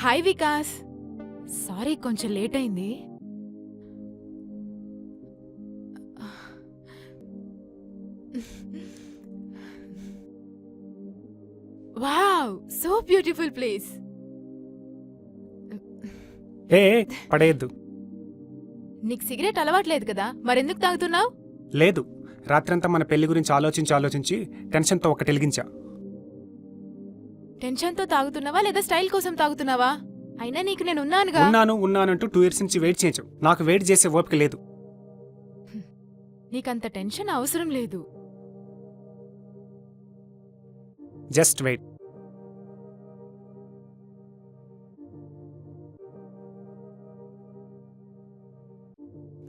Hi Vikas. Sorry కొంచెం late అయింది. Wow, so beautiful place. ఏ పడేయద్దు. నీకు సిగరెట్ అలవాట్లేదు కదా, మరెందుకు తాగుతున్నావు? లేదు, రాత్రంతా మన పెళ్లి గురించి ఆలోచించి టెన్షన్తో ఒకటి వెలిగించా. టెన్షన్తో తాగుతున్నావా లేదా స్టైల్ కోసం తాగుతున్నావా? అయినా నీకు నేను ఉన్నానుగా. ఉన్నానంటూ 2 years నుంచి వెయిట్ చేయించావు. నాకు వెయిట్ చేసే ఓపిక లేదు. నీకంత టెన్షన్ అవసరం లేదు. Just wait.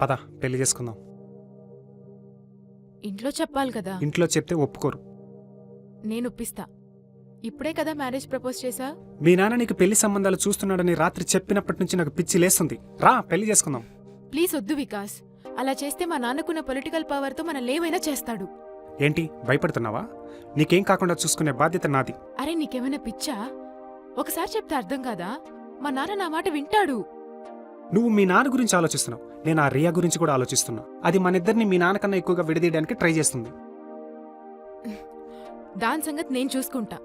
పద పెళ్లి చేసుకుందాం. ఇంట్లో చెప్పాలి కదా. ఇంట్లో చెప్తే ఒప్పుకోరు. నేను ఒప్పిస్తా. ఇప్పుడే కదా మ్యారేజ్ ప్రపోజ్ చేశా. మీ నాన్న నీకు పెళ్లి సంబంధాలు చూస్తున్నాడని రాత్రి చెప్పినప్పటి నుంచి నాకు పిచ్చి లేస్తుంది. రా పెళ్లి చేసుకుందాం. ప్లీజ్ వద్దు వికాస్. అలా చేస్తే మా నాన్నకున్న పొలిటికల్ పవర్తో మన లేవైనా చేస్తాడు. ఏంటి భయపడుతున్నావా? నీకేం కాకుండా చూసుకునే బాధ్యత నాది. అరే నీకేమైనా పిచ్చా? ఒకసారి చెప్తే అర్థం కాదా? మా నాన్న నా మాట వింటాడు. నువ్వు మీ నాన్న గురించి ఆలోచిస్తున్నావు, నేను ఆ రియా గురించి కూడా ఆలోచిస్తున్నా. అది మనిద్దరిని మీ నాన్నకన్నా ఎక్కువగా విడదీయడానికి ట్రై చేస్తుంది. దాని సంగతి నేను చూసుకుంటా.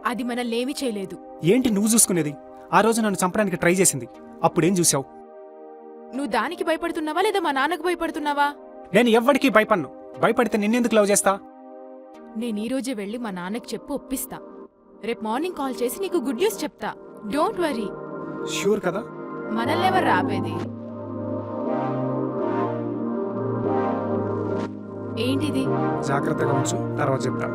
అది మనల్నేమీ చేయలేదు. ఏంటి నువ్వు చూసుకునేది? ఆ రోజు నన్ను చంపడానికి ట్రై చేసింది, అప్పుడేం చూసావు? నువ్వు దానికి భయపడుతున్నావా లేదా మా నాన్నకు భయపడుతున్నావా? నేను ఎవ్వడికి భయపడ్ను. భయపడితే నిన్నెందుకు లవ్ చేస్తా? నేను ఈ రోజే వెళ్ళి మా నాన్నకి చెప్పు ఒప్పిస్తా. రేపు మార్నింగ్ కాల్ చేసి నీకు గుడ్ న్యూస్ చెప్తా. Don't worry. షూర్ కదా? మనల్నెవరు రాబేది? ఏంటిది? జాగ్రత్తగా ఉంచు, తర్వాత చెప్తా.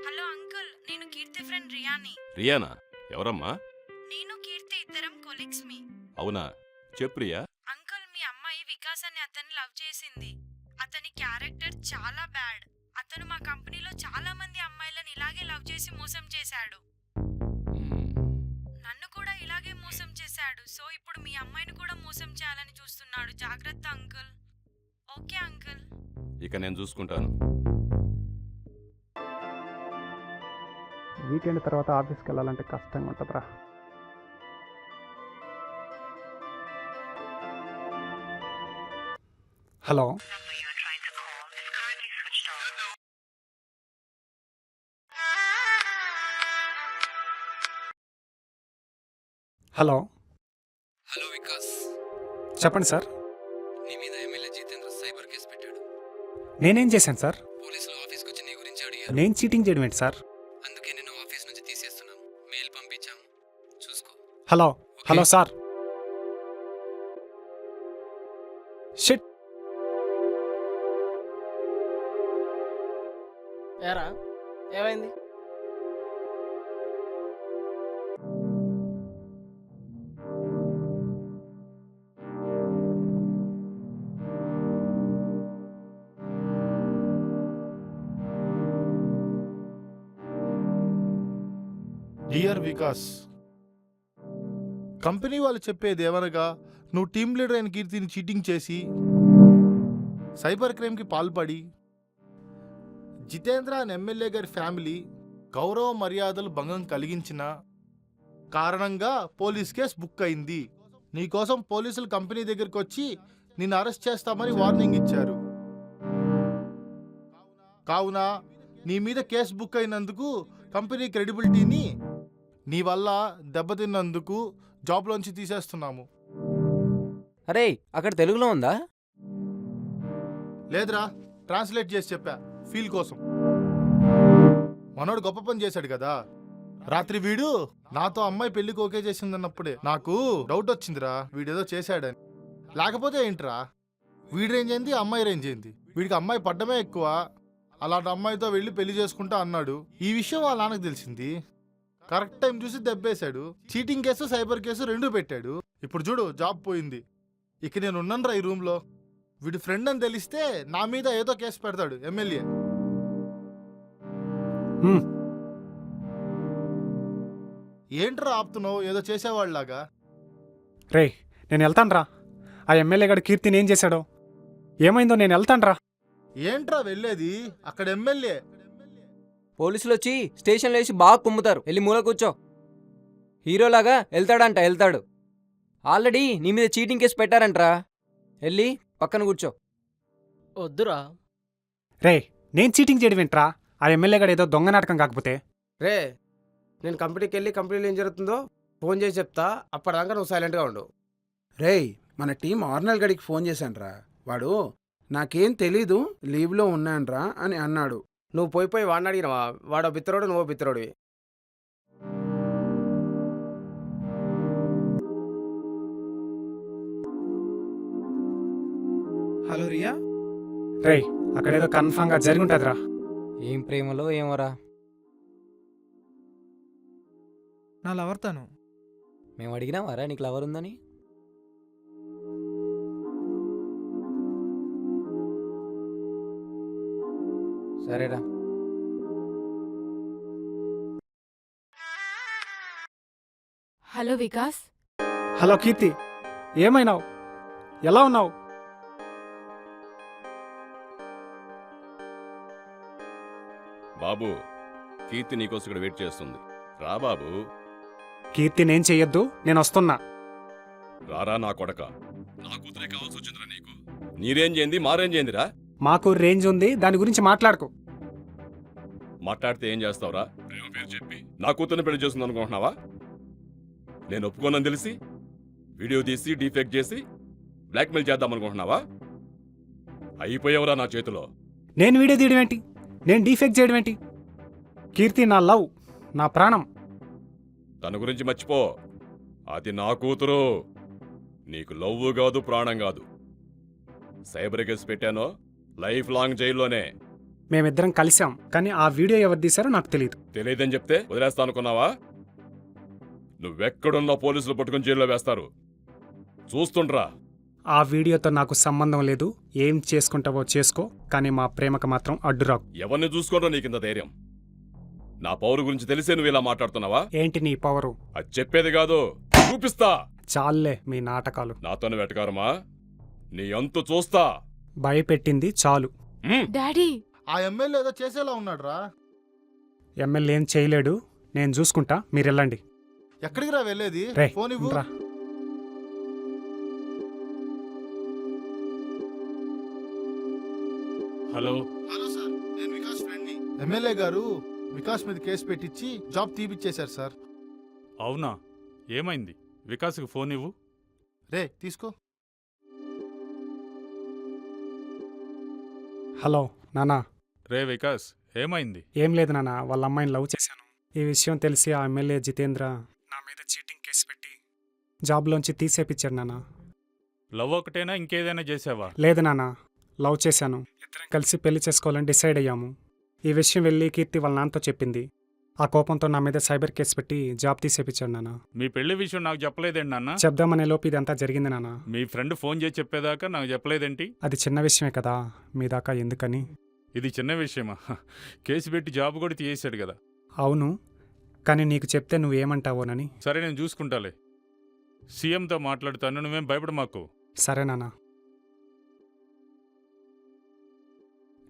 హలో అంకుల్, నేను కీర్తి ఫ్రెండ్ రియాని. రియానా? ఎవరమ్మా? నేను కీర్తి ఇద్దరం కొలీగ్స్ మీ. అవునా, చెప్పు రియా. అంకుల్, మీ అమ్మాయి వికాస్ అని అతన్ని లవ్ చేసింది. అతని క్యారెక్టర్ చాలా బ్యాడ్. అతను మా కంపెనీలో చాలా మంది అమ్మాయిలను ఇలాగే లవ్ చేసి మోసం చేశాడు. నన్ను కూడా ఇలాగే మోసం చేశాడు. సో ఇప్పుడు మీ అమ్మాయిని కూడా మోసం చేయాలని చూస్తున్నాడు. జాగ్రత్త అంకుల్. Okay uncle. ఇక నేను చూసుకుంటాను. వీకెండ్ తర్వాత ఆఫీస్కి వెళ్ళాలంటే కష్టంగా ఉంటుందిరా. Hello, hello. హలో వికాస్, చెప్పండి సార్. నీ మీద ఎమ్మెల్యే జితేంద్ర సైబర్ కేసు పెట్టాడు. నేనేం చేశాను సార్? పోలీసులు ఆఫీస్కి వచ్చి నీ గురించి అడిగారు. నేను చీటింగ్ చేయడం ఏంటి సార్? అందుకే నేను ఆఫీస్ నుంచి తీసేస్తున్నాం. మెయిల్ పంపించాము, చూసుకో. Hello hello sir. షిట్. ఏరా ఏమైంది? డియర్ వికాస్, కంపెనీ వాళ్ళు చెప్పేది ఏమనగా నువ్వు టీమ్ లీడర్ అయిన కీర్తిని చీటింగ్ చేసి సైబర్ క్రైమ్కి పాల్పడి జితేంద్ర అని ఎమ్మెల్యే గారి ఫ్యామిలీ గౌరవ మర్యాదలు భంగం కలిగించిన కారణంగా పోలీస్ కేసు బుక్ అయింది. నీకోసం పోలీసులు కంపెనీ దగ్గరికి వచ్చి నిన్ను అరెస్ట్ చేస్తామని వార్నింగ్ ఇచ్చారు. కావున నీ మీద కేసు బుక్ అయినందుకు కంపెనీ క్రెడిబిలిటీని నీ వల్ల దెబ్బతిన్నందుకు జాబ్లోంచి తీసేస్తున్నాము. అరే అక్కడ తెలుగులో ఉందా? లేదురా, ట్రాన్స్లేట్ చేసి చెప్పా ఫీల్ కోసం. మనోడు గొప్ప పని చేశాడు కదా. రాత్రి వీడు నాతో అమ్మాయి పెళ్లికి ఓకే చేసిందన్నప్పుడే నాకు డౌట్ వచ్చిందిరా, వీడేదో చేశాడని. లేకపోతే ఏంట్రా, వీడి రేంజ్ ఏంది, అమ్మాయి రేంజ్ ఏంది? వీడికి అమ్మాయి పడ్డమే ఎక్కువ. అలాంటి అమ్మాయితో వెళ్ళి పెళ్లి చేసుకుంటా అన్నాడు. ఈ విషయం వాళ్ళ నాన్నకు తెలిసింది. కరెక్ట్ టైం చూసి దెబ్బేశాడు. చీటింగ్ కేసు, సైబర్ కేసు రెండూ పెట్టాడు. ఇప్పుడు చూడు, జాబ్ పోయింది. ఇక నేను ఉన్నానురా ఈ రూమ్లో. వీడి ఫ్రెండ్ అని తెలిస్తే నా మీద ఏదో కేసు పెడతాడు ఎమ్మెల్యే. హ్మ్. ఏంట్రా ఆపుతున్నావు ఏదో చేసేవాళ్ళలాగా? రే నేను వెళ్తానురా. ఆ ఎమ్మెల్యే గడు కీర్తిని ఏం చేశాడో ఏమైందో నేను వెళ్తానురా. ఏంట్రా వెళ్ళేది? అక్కడ ఎమ్మెల్యే. పోలీసులు వచ్చి స్టేషన్లో వేసి బాగా కుమ్ముతారు. వెళ్ళి మూల కూర్చో. హీరోలాగా వెళ్తాడు. ఆల్రెడీ నీ మీద చీటింగ్ కేసు పెట్టారంట్రా. వెళ్ళి పక్కన కూర్చో. వద్దురా. రే నేను చీటింగ్ చేయడం ఏంట్రా? ఆ ఎమ్మెల్యే గడు ఏదో దొంగ నాటకం కాకపోతే. రే నేను కంపెనీకి వెళ్ళి కంపెనీలో ఏం జరుగుతుందో ఫోన్ చేసి చెప్తా. అప్పటిదాకా నువ్వు సైలెంట్గా ఉండు. రేయ్ మన టీం ఆర్నల్ గడికి ఫోన్ చేశాన్రా. వాడు నాకేం తెలీదు లీవ్లో ఉన్నాన్రా అని అన్నాడు. నువ్వు పోయి వాడిని అడిగినవా? వాడో బిత్తరోడు నువ్వో బిత్తరోడివి. హలో రియా, రే అక్కడేదో కన్ఫామ్గా జరిగి ఉంటుందిరా. ఏం ప్రేమలో ఏమోరా. నా లవర్ తను. మేము అడిగినావారా నీకు లవర్ ఉందని? సరేరా. హలో వికాస్. హలో కీర్తి, ఏమైనావు? ఎలా ఉన్నావు? బాబు, కీర్తి నీకోసం ఇక్కడ వెయిట్ చేస్తుంది. రా బాబు. కీర్తి నేను చెయ్యొద్దు, నేను వస్తున్నా. రారా నా కొడక. నా కూతురే కావాల్సి వచ్చిందిరా నీకు. నీ రేంజ్ ఏంది, మా రేంజ్ ఏందిరా? మాకు రేంజ్ ఉంది, దాని గురించి మాట్లాడుకో. మాట్లాడితే ఏం చేస్తావురా? ప్రేమ పేరు చెప్పి నా కూతుర్ని పెళ్లి చేస్తుంది అనుకుంటున్నావా? నేను ఒప్పుకోనని తెలిసి వీడియో తీసి డీఫెక్ట్ చేసి బ్లాక్మెయిల్ చేద్దామనుకుంటున్నావా? అయిపోయావురా నా చేతిలో. నేను వీడియో తీయడం ఏంటి? నేను డీఫెక్ట్ చేయడం ఏంటి? కీర్తి నా లవ్, నా ప్రాణం. తన గురించి మర్చిపో. అది నా కూతురు. నీకు లవ్వు కాదు, ప్రాణం కాదు. సైబర్ కేసు పెట్టానో లైఫ్ లాంగ్ జైల్లోనే. మేమిద్దరం కలిసాం, కానీ ఆ వీడియో ఎవరు తీశారో నాకు తెలియదు. తెలియదని చెప్తే వదిలేస్తా అనుకున్నావా? నువ్వెక్కడున్నా పోలీసులు పట్టుకుని జైల్లో వేస్తారు. చూస్తుండ్రా. ఆ వీడియోతో నాకు సంబంధం లేదు. ఏం చేసుకుంటావో చేసుకో, కానీ మా ప్రేమకు మాత్రం అడ్డురాకు. ఎవరిని చూసుకోవడం నీకింత ధైర్యం? నా పౌరు గురించి తెలిసే నువ్వు ఇలా మాట్లాడుతున్నావా? ఏంటి నీ పవరు? అది చెప్పేది కాదు, చూపిస్తా. చాలే మీ నాటకాలు. నాతోనే వెటకారమా? నీ అంతు చూస్తా. భయపెట్టింది చాలు. డాడీ. ఆ ఎమ్మెల్యే ఏదో చేసేలా ఉన్నాడురా. ఎమ్మెల్యే ఏం చేయలేడు, నేను చూసుకుంటా, మీరెళ్ళండి. ఎక్కడికి రా వెళ్ళేది? రే ఫోన్ ఇవ్వు. రా. హలో. హలో సార్, నేను వికాస్ ఫ్రెండ్ని. ఎమ్మెల్యే గారు వికాస్ మీద కేసు పెట్టించి జాబ్ తీపిచ్చేశారు సార్. అవునా? ఏమైంది? వికాస్కి ఫోన్ ఇవ్వు. రే తీసుకో. హలో నానా. రే వికాస్, ఏమైంది? ఏం లేదు నాన్న, వాళ్ళ అమ్మాయిని లవ్ చేశాను. ఈ విషయం తెలిసి ఆ ఎమ్మెల్యే జితేంద్ర నా మీద చీటింగ్ కేసు పెట్టి జాబ్లోంచి తీసేపిచ్చాడు నాన్న. లవ్ ఒకటేనా, ఇంకేదైనా చేసావా? లేదు నాన్న, లవ్ చేశాను. ఇద్దరం కలిసి పెళ్లి చేసుకోవాలని డిసైడ్ అయ్యాము. ఈ విషయం వెళ్ళి కీర్తి వాళ్ళ నాన్నతో చెప్పింది. ఆ కోపంతో నా మీద సైబర్ కేసు పెట్టి జాబ్ తీసేపిచ్చాడు నాన్న. మీ పెళ్లి విషయం నాకు చెప్పలేదేంటి నాన్న? చెప్దామనే లోపు ఇదంతా జరిగింది నాన్న. మీ ఫ్రెండ్ ఫోన్ చేసి చెప్పేదాకా నాకు చెప్పలేదేంటి? అది చిన్న విషయమే కదా, మీ దాకా ఎందుకని. ఇది చిన్న విషయమా? కేసు పెట్టి జాబ్ కూడా తీసేశాడు కదా. అవును, కానీ నీకు చెప్తే నువ్వేమంటావోనని. సరే, నేను చూసుకుంటాలే. సీఎంతో మాట్లాడుతాను, నువ్వేం భయపడ మాకు. సరే నాన్న.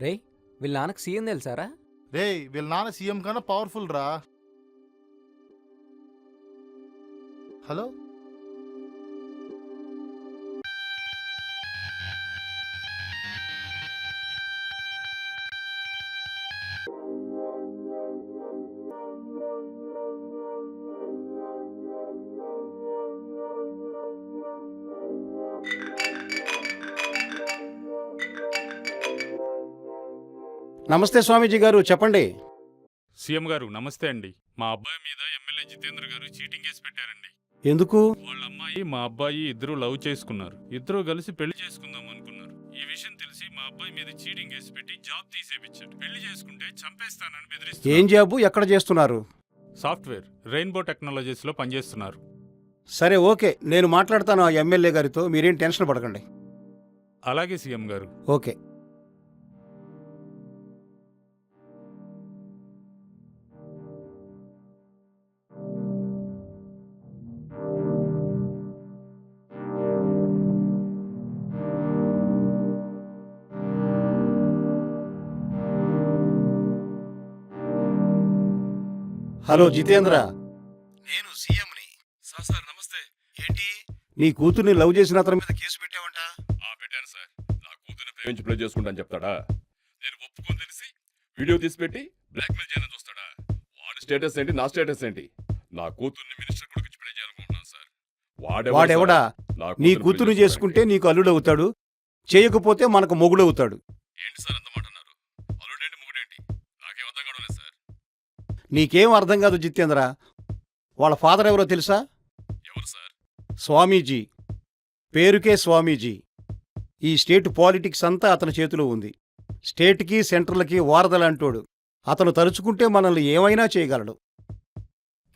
రే వీళ్ళ నాన్నకు సీఎం తెలుసారా? రే వీళ్ళ నాన్న సీఎం కన్నా పవర్ఫుల్ రా. హలో. నమస్తే స్వామీజీ గారు, చెప్పండి. సీఎం గారు నమస్తే అండి. మా అబ్బాయి మీద ఎమ్మెల్యే జితేంద్ర గారు చీటింగ్ కేసు పెట్టారండి. ఎందుకు? వాళ్ళ అమ్మాయి మా అబ్బాయి ఇద్దరు లవ్ చేసుకున్నారు. ఇద్దరు కలిసి పెళ్లి చేసుకుందాం అనుకున్నారు. ఈ విషయం తెలిసి మా అబ్బాయి మీద చీటింగ్ కేసు పెట్టి జాబ్ తీసేపిచ్చాడు. పెళ్లి చేసుకుంటే చంపేస్తానని బెదిరిస్తున్నారు. ఏం జాబు, ఎక్కడ చేస్తున్నారు? సాఫ్ట్వేర్ రెయిన్బో టెక్నాలజీస్ లో పనిచేస్తున్నారు. సరే ఓకే, నేను మాట్లాడతాను ఆ ఎమ్మెల్యే గారితో, మీరేం టెన్షన్ పడకండి. అలాగే సీఎం గారు. ఓకే. హలో జితేంద్ర, నేను సీఎంని. సార్ నమస్తే. ఏంటి నీ కూతుర్ని లవ్ చేసిన అతని మీద కేసు పెట్టావంట? పెట్టాను సార్. నా కూతుర్ని ప్రేమించి పెళ్లి చేసుకుంటాను చెప్తాడా? నేను ఒప్పుకొని తెలిసి వీడియో తీసి పెట్టి బ్లాక్మెయిల్ చేయాలని చూస్తాడా? వాడి స్టేటస్ ఏంటి, నా స్టేటస్ ఏంటి? నా కూతుర్ని మినిస్టర్ కొడుకు పెళ్లి చేయాలనుకుంటున్నాను సార్. వాడెవడా? నీ కూతుర్ని చేసుకుంటే నీకు అల్లుడు అవుతాడు, చేయకపోతే మనకు మొగుడు అవుతాడు. ఏంటి సార్ అంత మాట అన్నారు? అల్లుడేంటి మొగుడేంటి? నాకేం అర్థం కావడం లేదు సార్. నీకేం అర్థం కాదు జితేంద్ర. వాళ్ళ ఫాదర్ ఎవరో తెలుసా? ఎవరు సార్? స్వామీజీ. పేరుకే స్వామీజీ. ఈ స్టేట్ పాలిటిక్స్ అంతా అతని చేతిలో ఉంది. స్టేట్కి సెంట్రల్కి వారధలంటోడు. అతను తలుచుకుంటే మనల్ని ఏమైనా చేయగలడు.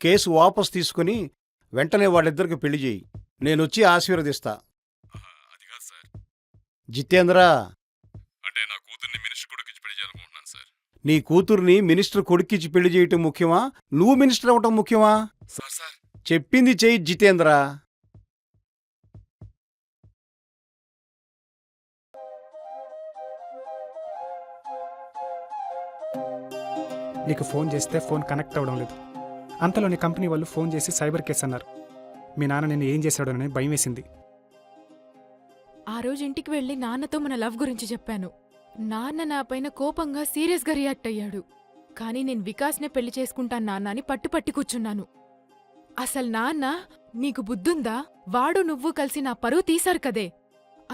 కేసు వాపస్ తీసుకుని వెంటనే వాళ్ళిద్దరికి పెళ్లి చేయి. నేనొచ్చి ఆశీర్వదిస్తా. అది కాదు సార్. జితేంద్ర, అంటే నా కూతుర్ని మినిస్టర్ కొడుకు పెళ్లి చేయాలనుకుంటున్నాను సార్. నీ కూతుర్ని మినిస్టర్ కొడుక్కిచ్చి పెళ్లి చేయటం ముఖ్యమా, నువ్వు మినిస్టర్ అవటం ముఖ్యమా? సార్ చెప్పింది చెయ్యి జితేంద్ర. నీకు ఫోన్ చేస్తే ఫోన్ కనెక్ట్ అవ్వడం లేదు. అంతలో నీ కంపెనీ వాళ్ళు ఫోన్ చేసి సైబర్ కేసు అన్నారు. మీ నాన్న నేను ఏం చేశాడోనని భయం వేసింది. ఆ రోజు ఇంటికి వెళ్ళి నాన్నతో మన లవ్ గురించి చెప్పాను. నాన్న నా పైన కోపంగా సీరియస్గా రియాక్ట్ అయ్యాడు. కానీ నేను వికాస్నే పెళ్లి చేసుకుంటాను నాన్న అని పట్టుపట్టి కూర్చున్నాను. అసలు నాన్న, నీకు బుద్ధుందా? వాడు నువ్వు కలిసి నా పరువు తీశారు కదే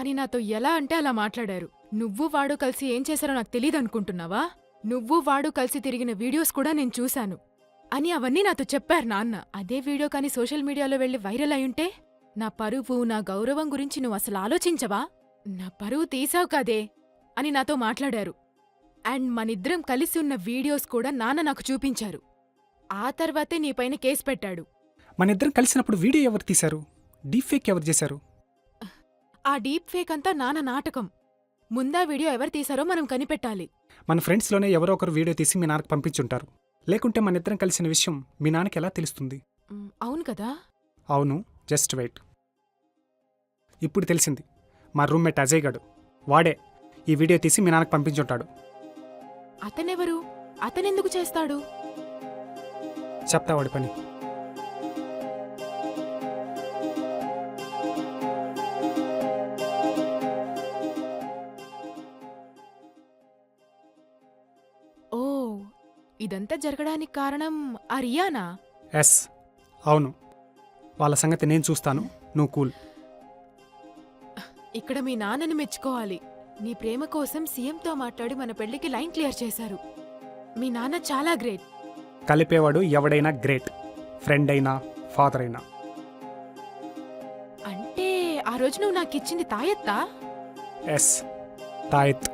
అని నాతో ఎలా అంటే అలా మాట్లాడారు. నువ్వు వాడు కలిసి ఏం చేశారో నాకు తెలీదనుకుంటున్నావా? నువ్వు వాడు కలిసి తిరిగిన వీడియోస్ కూడా నేను చూశాను అని అవన్నీ నాతో చెప్పారు నాన్న. అదే వీడియో కానీ సోషల్ మీడియాలో వెళ్లి వైరల్ అయ్యుంటే నా పరువు, నా గౌరవం గురించి నువ్వు అసలు ఆలోచించవా? నా పరువు తీసావు కదే అని నాతో మాట్లాడారు. అండ్ మనిద్దరం కలిసి ఉన్న వీడియోస్ కూడా నాన్న నాకు చూపించారు. ఆ తర్వాతే నీపైన కేసు పెట్టాడు. మన ఇద్దరం కలిసినప్పుడు వీడియో ఎవరు తీశారు? డీప్ ఫేక్ ఎవరు చేశారు? ఆ డీప్ ఫేక్ అంతా నాన్న నాటకం. ముందా వీడియో ఎవరు తీశారో మనం కనిపెట్టాలి. మన ఫ్రెండ్స్లోనే ఎవరో ఒకరు వీడియో తీసి మీ నాన్నకు పంపించుంటారు. లేకుంటే మన ఇద్దరం కలిసిన విషయం మీ నాన్నకి ఎలా తెలుస్తుంది? అవును కదా? అవును, జస్ట్ వెయిట్. ఇప్పుడు తెలిసింది. మా రూమ్మేట్ అజయ్ గడు, వాడే ఈ వీడియో తీసి మీ నాన్నకు పంపించుంటాడు. అతనెవరు? అతనెందుకు చేస్తాడు? చెప్తా వాడి పని. ఓ, ఇదంతా జరగడానికి కారణం ఆ రియానా? ఎస్, అవును. వాళ్ళ సంగతి నేను చూస్తాను, నువ్వు కూల్. ఇక్కడ మీ నాన్నని మెచ్చుకోవాలి. నీ ప్రేమ కోసం సీఎంతో మాట్లాడి మన పెళ్లికి లైన్ క్లియర్ చేశారు. మీ నాన్న చాలా గ్రేట్. కలిపేవాడు ఎవడైనా గ్రేట్, ఫ్రెండ్ అయినా ఫాదర్ అయినా. అంటే ఆ రోజు నువ్వు నాకిచ్చింది తాయెత్తా? ఎస్, తాయెత్.